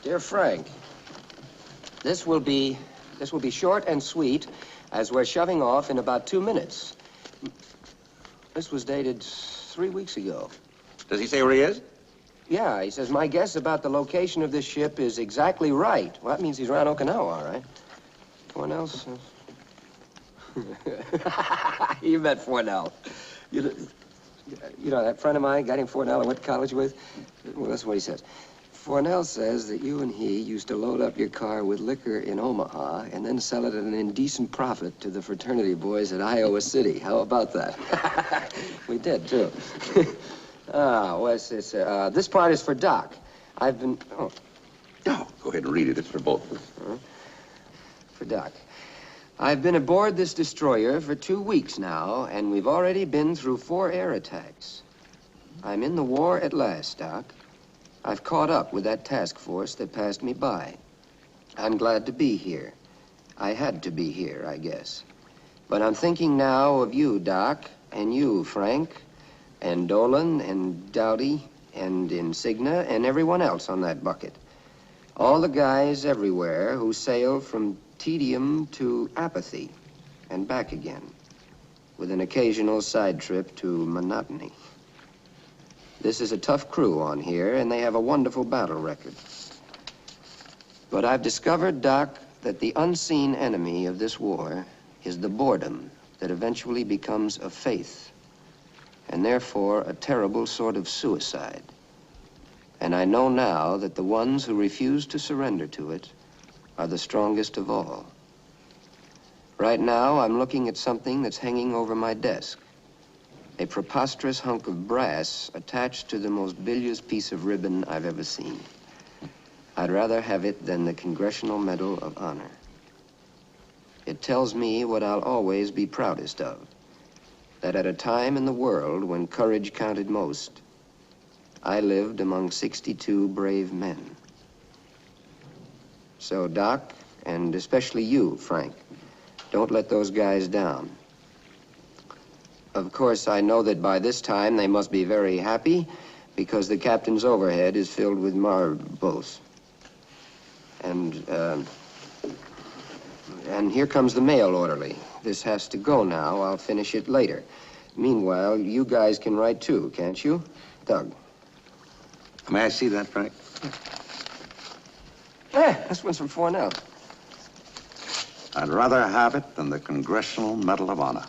Dear Frank, this will be short and sweet, as we're shoving off in about 2 minutes. This was dated 3 weeks ago. Does he say where he is? Yeah, he says, my guess about the location of this ship is exactly right. Well, that means he's around Okinawa, all right. Fornell's... You met Fornell. You know, that friend of mine, guy named Fornell I went to college with? Well, that's what he says. Fornell says that you and he used to load up your car with liquor in Omaha and then sell it at an indecent profit to the fraternity boys at Iowa City. How about that? We did, too. What's this? This part is for Doc. I've been... Oh, go ahead and read it. It's for both of us. For Doc. I've been aboard this destroyer for 2 weeks now, and we've already been through 4 air attacks. I'm in the war at last, Doc. I've caught up with that task force that passed me by. I'm glad to be here. I had to be here, I guess. But I'm thinking now of you, Doc, and you, Frank, and Dolan, and Dowdy, and Insignia, and everyone else on that bucket. All the guys everywhere who sail from tedium to apathy and back again, with an occasional side trip to monotony. This is a tough crew on here, and they have a wonderful battle record. But I've discovered, Doc, that the unseen enemy of this war is the boredom that eventually becomes a faith, and therefore a terrible sort of suicide. And I know now that the ones who refuse to surrender to it are the strongest of all. Right now, I'm looking at something that's hanging over my desk. A preposterous hunk of brass attached to the most bilious piece of ribbon I've ever seen. I'd rather have it than the Congressional Medal of Honor. It tells me what I'll always be proudest of, that at a time in the world when courage counted most, I lived among 62 brave men. So, Doc, and especially you, Frank, don't let those guys down. Of course, I know that by this time they must be very happy because the captain's overhead is filled with marbles. And here comes the mail orderly. This has to go now. I'll finish it later. Meanwhile, you guys can write too, can't you? Doug. May I see that, Frank? Yeah, this one's from Fornell. I'd rather have it than the Congressional Medal of Honor.